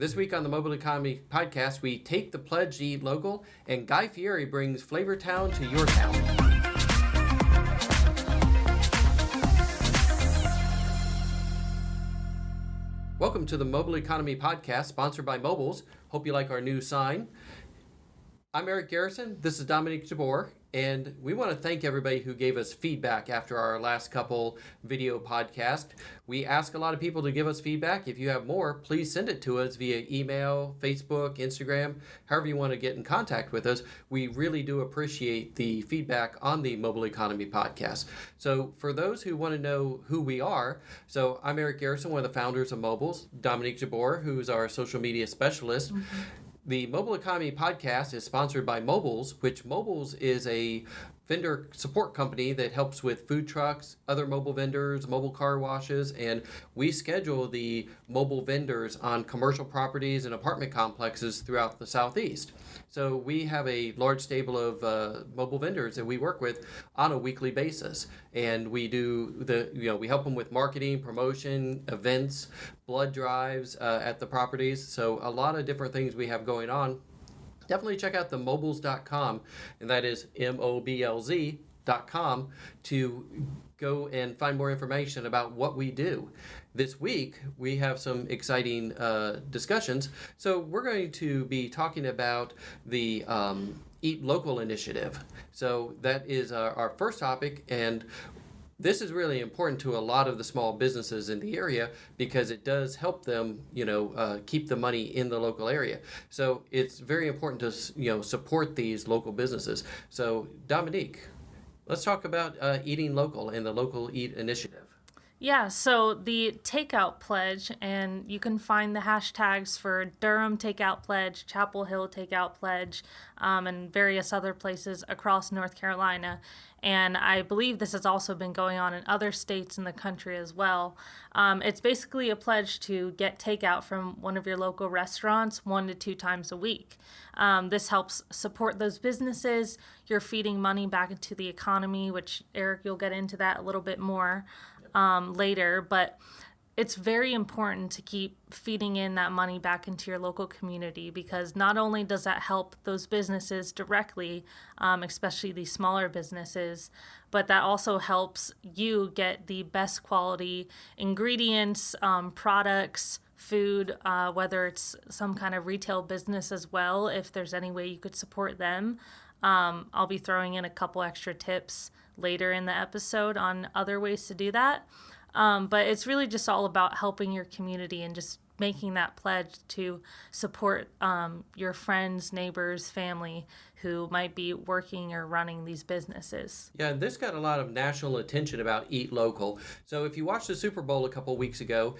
This week on the Mobile Economy Podcast, we take the pledge to eat local, and Guy Fieri brings Flavortown to your town. Welcome to the Mobile Economy Podcast, sponsored by Moblz. Hope you like our new sign. I'm Eric Garrison. This is Dominique Jabor, and we want to thank everybody who gave us feedback after our last couple video podcast. We ask a lot of people to give us feedback. If you have more, please send it to us via email, Facebook, Instagram, however you want to get in contact with us. We really do appreciate the feedback on the Mobile Economy Podcast. So for those who want to know who we are, so I'm Eric Garrison, one of the founders of Moblz. Dominique Jabor, who's our social media specialist. The Mobile Economy Podcast is sponsored by Moblz, which Moblz is a vendor support company that helps with food trucks, other mobile vendors, mobile car washes, and we schedule the mobile vendors on commercial properties and apartment complexes throughout the Southeast. So we have a large stable of mobile vendors that we work with on a weekly basis, and we do we help them with marketing, promotion, events, blood drives at the properties. So a lot of different things we have going on. Definitely check out the moblz.com, and that is moblz.com, to go and find more information about what we do. This week, we have some exciting discussions. So we're going to be talking about the Eat Local initiative. So that is our first topic, and this is really important to a lot of the small businesses in the area because it does help them, keep the money in the local area. So it's very important to, support these local businesses. So Dominique, let's talk about eating local and the Local Eat initiative. Yeah, so the Takeout Pledge, and you can find the hashtags for Durham Takeout Pledge, Chapel Hill Takeout Pledge, and various other places across North Carolina. And I believe this has also been going on in other states in the country as well. It's basically a pledge to get takeout from one of your local restaurants 1 to 2 times a week. This helps support those businesses. You're feeding money back into the economy, which, Eric, you'll get into that a little bit more later, but it's very important to keep feeding in that money back into your local community, because not only does that help those businesses directly, especially these smaller businesses, but that also helps you get the best quality ingredients, products, food, whether it's some kind of retail business as well, if there's any way you could support them. I'll be throwing in a couple extra tips later in the episode on other ways to do that. But it's really just all about helping your community and just making that pledge to support your friends, neighbors, family who might be working or running these businesses. Yeah, and this got a lot of national attention about Eat Local. So if you watched the Super Bowl a couple weeks ago,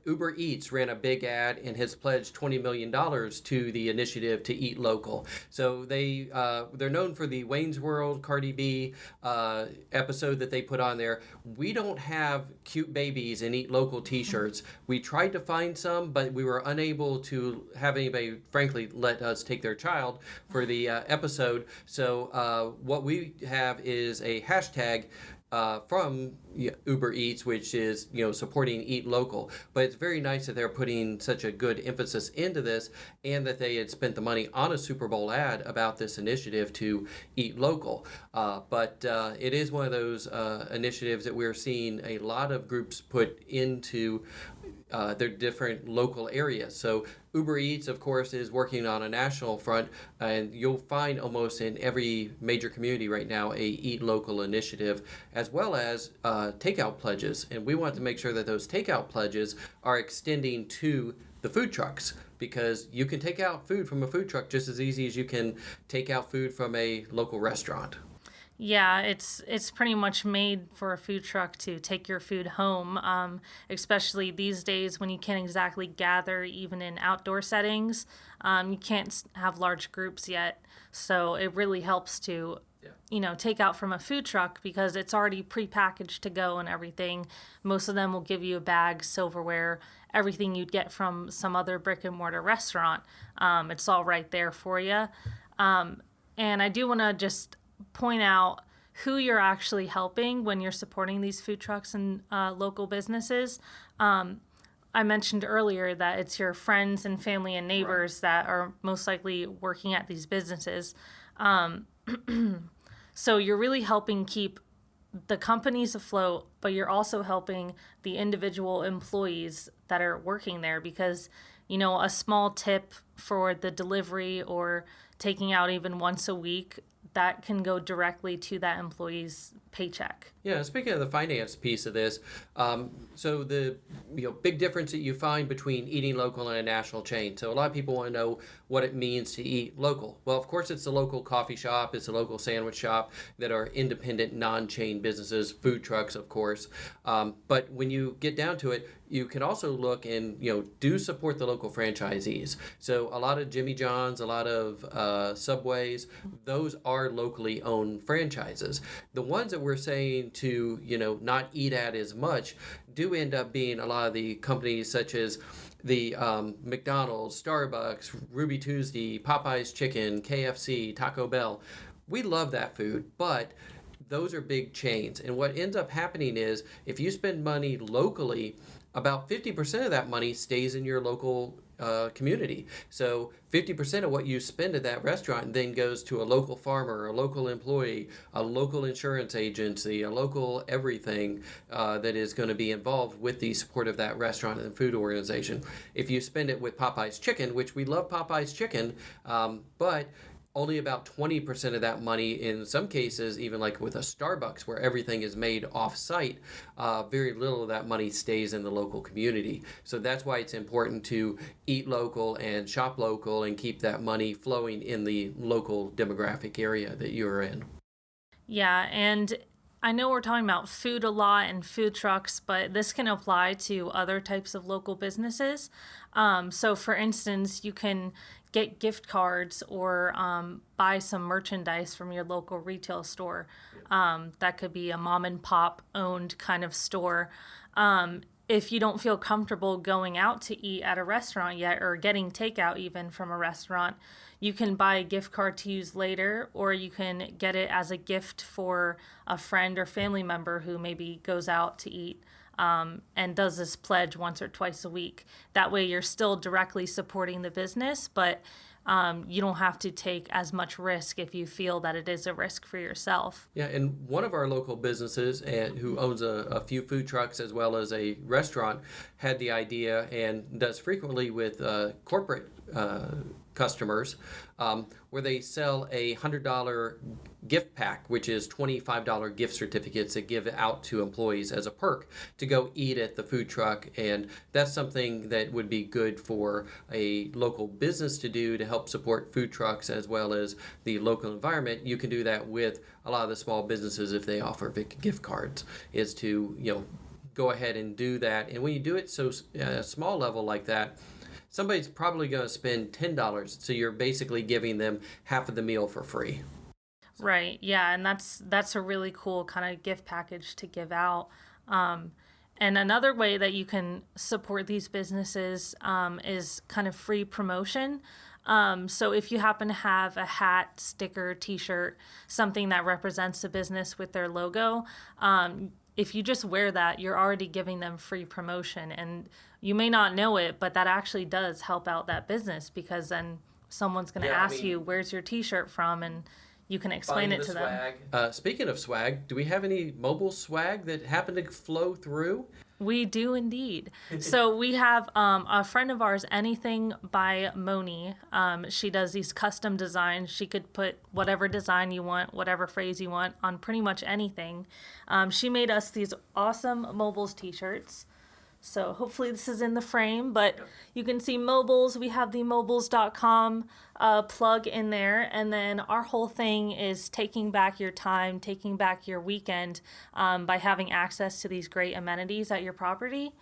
Uber Eats ran a big ad and has pledged $20 million to the initiative to Eat Local. So they're known for the Wayne's World, Cardi B episode that they put on there. We don't have cute babies and Eat Local t-shirts. We tried to find some, but we were unable to have anybody, frankly, let us take their child for the episode. So what we have is a hashtag from Uber Eats, which is supporting Eat Local. But it's very nice that they're putting such a good emphasis into this, and that they had spent the money on a Super Bowl ad about this initiative to Eat Local. But it is one of those initiatives that we're seeing a lot of groups put into their different local areas. So Uber Eats, of course, is working on a national front, and you'll find almost in every major community right now a Eat Local initiative, as well as takeout pledges. And we want to make sure that those takeout pledges are extending to the food trucks, because you can take out food from a food truck just as easy as you can take out food from a local restaurant. Yeah, it's pretty much made for a food truck to take your food home, especially these days when you can't exactly gather even in outdoor settings. You can't have large groups yet, so it really helps to take out from a food truck because it's already prepackaged to go and everything. Most of them will give you a bag, silverware, everything you'd get from some other brick and mortar restaurant. It's all right there for you. And I do want to just point out who you're actually helping when you're supporting these food trucks and local businesses. I mentioned earlier that it's your friends and family and neighbors that are most likely working at these businesses. So you're really helping keep the companies afloat, but you're also helping the individual employees that are working there because, a small tip for the delivery or taking out even once a week, that can go directly to that employee's paycheck. Yeah, speaking of the finance piece of this, so the big difference that you find between eating local and a national chain. So a lot of people want to know what it means to eat local. Well, of course, it's a local coffee shop, it's a local sandwich shop that are independent, non-chain businesses, food trucks, of course. But when you get down to it, you can also look and do support the local franchisees. So a lot of Jimmy John's, a lot of Subways, those are locally owned franchises. The ones that we're saying to not eat at as much do end up being a lot of the companies such as the McDonald's, Starbucks, Ruby Tuesday, Popeye's Chicken, KFC, Taco Bell. We love that food, but those are big chains. And what ends up happening is if you spend money locally, about 50% of that money stays in your local community. So 50% of what you spend at that restaurant then goes to a local farmer, a local employee, a local insurance agency, a local everything that is going to be involved with the support of that restaurant and food organization. If you spend it with Popeye's Chicken, which we love Popeye's Chicken, but only about 20% of that money, in some cases, even like with a Starbucks where everything is made off-site, very little of that money stays in the local community. So that's why it's important to eat local and shop local and keep that money flowing in the local demographic area that you're in. Yeah, and I know we're talking about food a lot and food trucks, but this can apply to other types of local businesses. So for instance, you can get gift cards or buy some merchandise from your local retail store. That could be a mom and pop owned kind of store. If you don't feel comfortable going out to eat at a restaurant yet or getting takeout even from a restaurant, you can buy a gift card to use later, or you can get it as a gift for a friend or family member who maybe goes out to eat and does this pledge once or twice a week. That way you're still directly supporting the business, but you don't have to take as much risk if you feel that it is a risk for yourself. Yeah, and one of our local businesses who owns a few food trucks as well as a restaurant had the idea and does frequently with corporate customers where they sell a $100 gift pack, which is $25 gift certificates that give out to employees as a perk to go eat at the food truck. And that's something that would be good for a local business to do to help support food trucks as well as the local environment. You can do that with a lot of the small businesses if they offer gift cards, is to go ahead and do that. And when you do it so at a small level like that, somebody's probably going to spend $10, so you're basically giving them half of the meal for free. Right, yeah, and that's a really cool kind of gift package to give out. And another way that you can support these businesses is kind of free promotion. So if you happen to have a hat, sticker, t-shirt, something that represents the business with their logo, if you just wear that, you're already giving them free promotion. And you may not know it, but that actually does help out that business, because then someone's going to ask you, where's your t-shirt from? And you can explain it to them. Speaking of swag, do we have any Moblz swag that happened to flow through? We do indeed. So we have a friend of ours, Anything by Moni. She does these custom designs. She could put whatever design you want, whatever phrase you want on pretty much anything. She made us these awesome Moblz t-shirts. So hopefully this is in the frame, but you can see Moblz. We have the Moblz.com plug in there. And then our whole thing is taking back your time, taking back your weekend by having access to these great amenities at your property.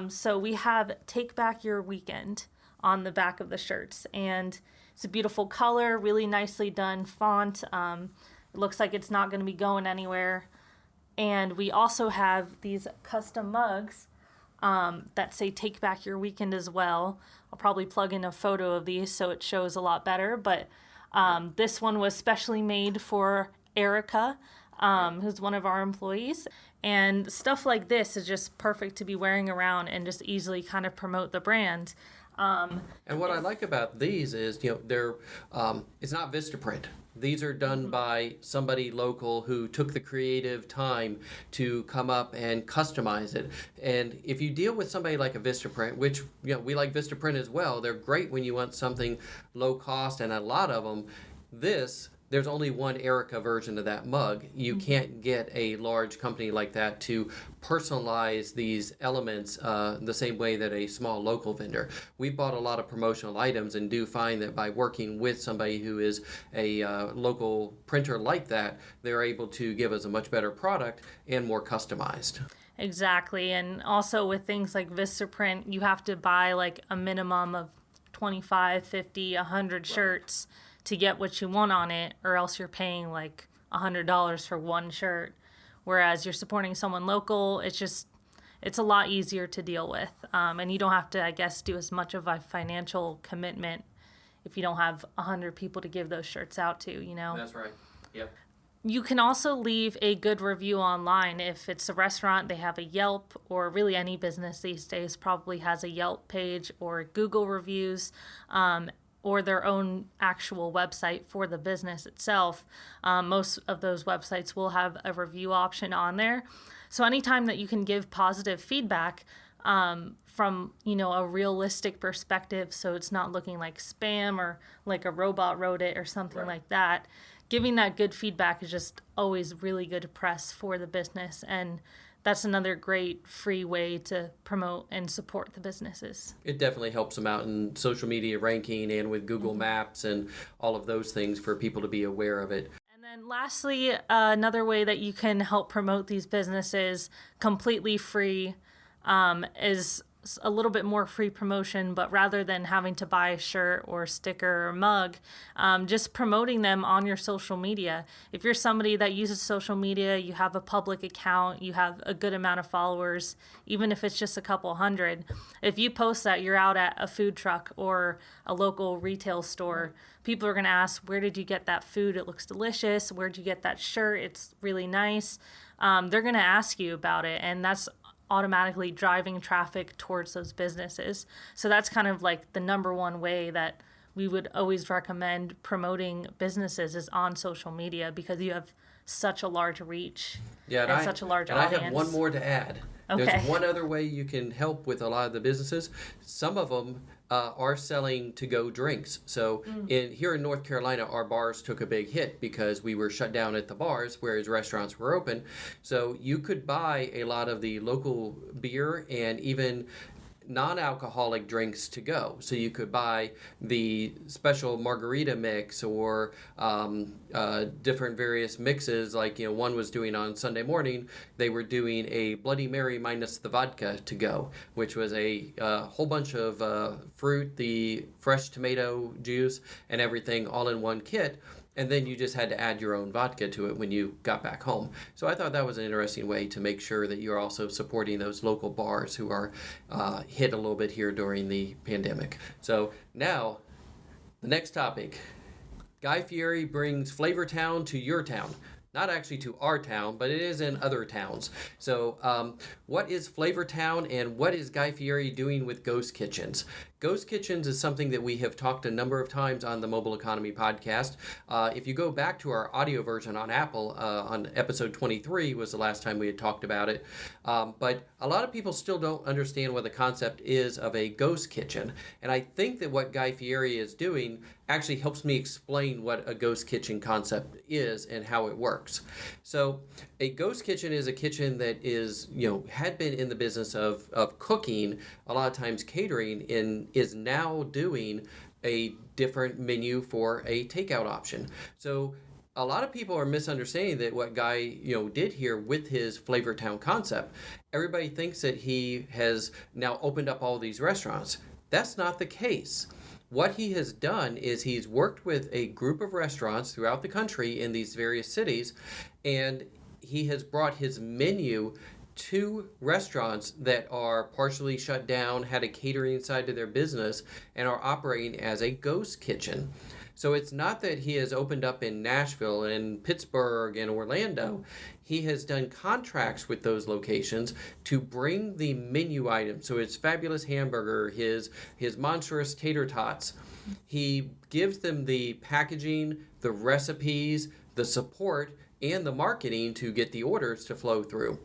So we have Take Back Your Weekend on the back of the shirts. And it's a beautiful color, really nicely done font. It looks like it's not going to be going anywhere. And we also have these custom mugs that say Take Back Your Weekend as well. I'll probably plug in a photo of these so it shows a lot better, but this one was specially made for Erica. who's one of our employees. And stuff like this is just perfect to be wearing around and just easily kind of promote the brand. And what I like about these is, they're it's not Vistaprint. These are done by somebody local who took the creative time to come up and customize it. And if you deal with somebody like a Vistaprint, which we like Vistaprint as well, they're great when you want something low cost, and a lot of them. There's only one Erica version of that mug. You can't get a large company like that to personalize these elements the same way that a small local vendor. We've bought a lot of promotional items and do find that by working with somebody who is a local printer like that, they're able to give us a much better product and more customized. Exactly. And also with things like Vistaprint, you have to buy like a minimum of 25, 50, 100 shirts to get what you want on it, or else you're paying like $100 for one shirt. Whereas you're supporting someone local, it's a lot easier to deal with. And you don't have to, I guess, do as much of a financial commitment if you don't have 100 people to give those shirts out to, That's right. Yep. You can also leave a good review online. If it's a restaurant, they have a Yelp, or really any business these days probably has a Yelp page or Google reviews. Or their own actual website for the business itself. Most of those websites will have a review option on there. So anytime that you can give positive feedback from, a realistic perspective, so it's not looking like spam or like a robot wrote it or something like that, giving that good feedback is just always really good press for the business. And that's another great free way to promote and support the businesses. It definitely helps them out in social media ranking and with Google Maps and all of those things for people to be aware of it. And then lastly, another way that you can help promote these businesses completely free is a little bit more free promotion, but rather than having to buy a shirt or sticker or mug, just promoting them on your social media. If you're somebody that uses social media, you have a public account, you have a good amount of followers, even if it's just a couple hundred, if you post that you're out at a food truck or a local retail store, people are going to ask, where did you get that food? It looks delicious. Where'd you get that shirt? It's really nice. They're going to ask you about it, and that's automatically driving traffic towards those businesses. So that's kind of like the number one way that we would always recommend promoting businesses is on social media, because you have such a large reach and such a large audience. I have one more to add. Okay. There's one other way you can help with a lot of the businesses. Some of them are selling to-go drinks. So here in North Carolina, our bars took a big hit because we were shut down at the bars, whereas restaurants were open. So you could buy a lot of the local beer and even non-alcoholic drinks to go. So you could buy the special margarita mix or different various mixes. Like, one was doing on Sunday morning, they were doing a Bloody Mary minus the vodka to go, which was a whole bunch of fruit, the fresh tomato juice, and everything all in one kit. And then you just had to add your own vodka to it when you got back home. So I thought that was an interesting way to make sure that you're also supporting those local bars who are hit a little bit here during the pandemic. So now, the next topic. Guy Fieri brings Flavortown to your town. Not actually to our town, but it is in other towns. So what is Flavortown, and what is Guy Fieri doing with ghost kitchens? Ghost kitchens is something that we have talked a number of times on the Mobile Economy podcast. If you go back to our audio version on Apple, on episode 23 was the last time we had talked about it. But a lot of people still don't understand what the concept is of a ghost kitchen. And I think that what Guy Fieri is doing actually helps me explain what a ghost kitchen concept is and how it works. So a ghost kitchen is a kitchen that is, had been in the business of cooking, a lot of times catering, and is now doing a different menu for a takeout option. So a lot of people are misunderstanding that what Guy, did here with his Flavortown concept. Everybody thinks that he has now opened up all these restaurants. That's not the case. What he has done is he's worked with a group of restaurants throughout the country in these various cities, and he has brought his menu 2 restaurants that are partially shut down, had a catering side to their business, and are operating as a ghost kitchen. So it's not that he has opened up in Nashville and Pittsburgh and Orlando. He has done contracts with those locations to bring the menu items. So his fabulous hamburger, his monstrous tater tots. He gives them the packaging, the recipes, the support, and the marketing to get the orders to flow through.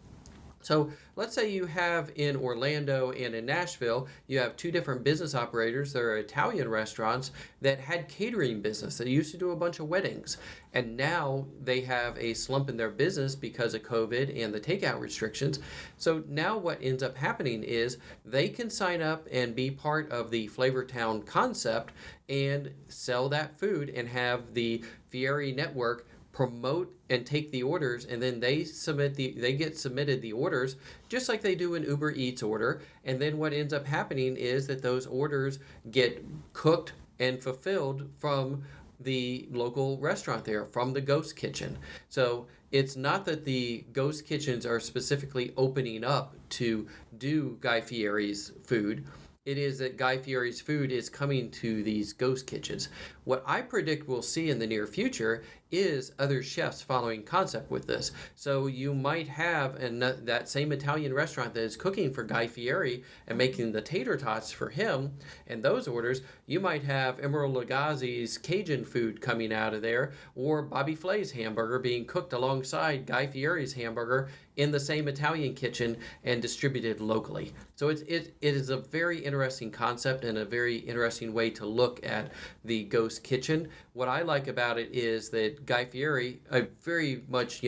So let's say you have in Orlando and in Nashville, you have 2 different business operators. There are Italian restaurants that had catering business. They used to do a bunch of weddings. And now they have a slump in their business because of COVID and the takeout restrictions. So now what ends up happening is they can sign up and be part of the Flavortown concept and sell that food and have the Fieri network promote and take the orders, and then they get submitted the orders just like they do an Uber Eats order. And then what ends up happening is that those orders get cooked and fulfilled from the local restaurant there, from the ghost kitchen. So it's not that the ghost kitchens are specifically opening up to do Guy Fieri's food. It is that Guy Fieri's food is coming to these ghost kitchens. What I predict we'll see in the near future is other chefs following concept with this. So you might have that same Italian restaurant that is cooking for Guy Fieri and making the tater tots for him and those orders. You might have Emeril Lagassi's Cajun food coming out of there, or Bobby Flay's hamburger being cooked alongside Guy Fieri's hamburger in the same Italian kitchen and distributed locally. So it is a very interesting concept and a very interesting way to look at the ghost kitchen. What I like about it is that Guy Fieri, a very much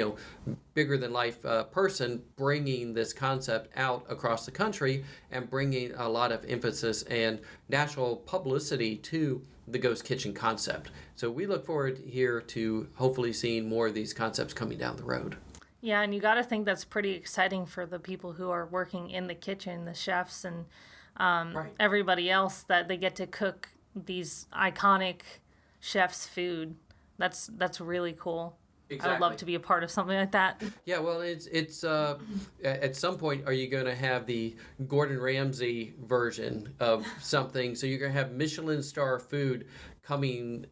bigger than life person, bringing this concept out across the country and bringing a lot of emphasis and national publicity to the ghost kitchen concept. So we look forward here to hopefully seeing more of these concepts coming down the road. Yeah, and you got to think that's pretty exciting for the people who are working in the kitchen, the chefs and Right. everybody else, that they get to cook these iconic chefs' food. That's really cool. Exactly. I would love to be a part of something like that. Yeah, well, it's at some point, are you going to have the Gordon Ramsay version of something? So you're going to have Michelin star food coming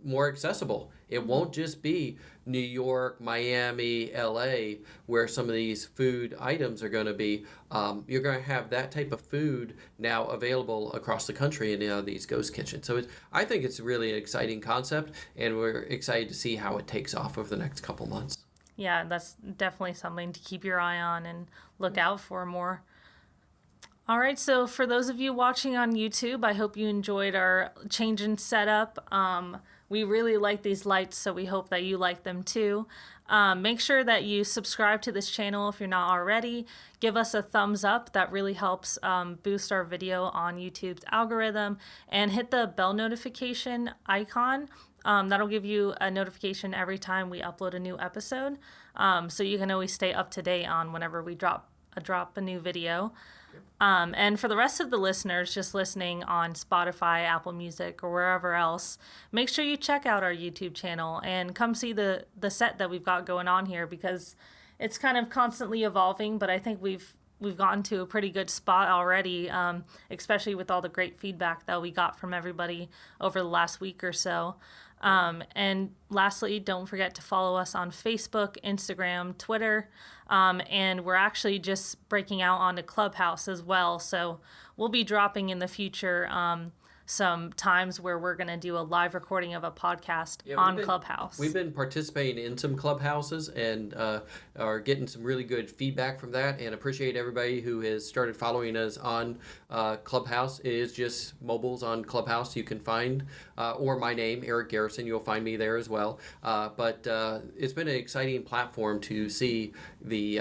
more accessible. It won't just be New York, Miami, LA, where some of these food items are going to be. You're going to have that type of food now available across the country in these ghost kitchens. So I think it's really an exciting concept, and we're excited to see how it takes off over the next couple months. Yeah, that's definitely something to keep your eye on and look out for more. All right, so for those of you watching on YouTube, I hope you enjoyed our change in setup. We really like these lights, so we hope that you like them too. Make sure that you subscribe to this channel if you're not already. Give us a thumbs up. That really helps boost our video on YouTube's algorithm. And hit the bell notification icon. That'll give you a notification every time we upload a new episode. So you can always stay up to date on whenever we drop a new video. And for the rest of the listeners just listening on Spotify, Apple Music, or wherever else, make sure you check out our YouTube channel and come see the set that we've got going on here, because it's kind of constantly evolving, but I think we've gotten to a pretty good spot already, especially with all the great feedback that we got from everybody over the last week or so. And lastly, don't forget to follow us on Facebook, Instagram, Twitter, and we're actually just breaking out onto Clubhouse as well. So we'll be dropping in the future some times where we're going to do a live recording of a podcast on Clubhouse. We've been participating in some Clubhouses and are getting some really good feedback from that, and appreciate everybody who has started following us on Clubhouse. It is just Moblz on Clubhouse you can find, or my name, Eric Garrison. You'll find me there as well. But it's been an exciting platform to see the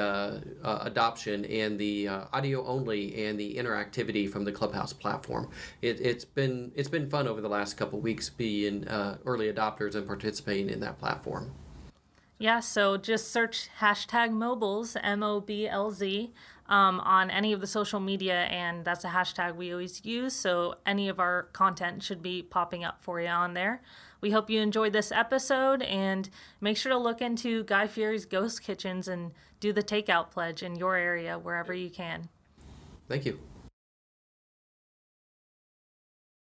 adoption and the audio only and the interactivity from the Clubhouse platform. It's been fun over the last couple of weeks being early adopters and participating in that platform. Yeah, so just search hashtag Moblz, MOBLZ, on any of the social media, and that's a hashtag we always use, so any of our content should be popping up for you on there. we hope you enjoyed this episode, and make sure to look into Guy Fieri's Ghost Kitchens and do the takeout pledge in your area wherever you can. Thank you.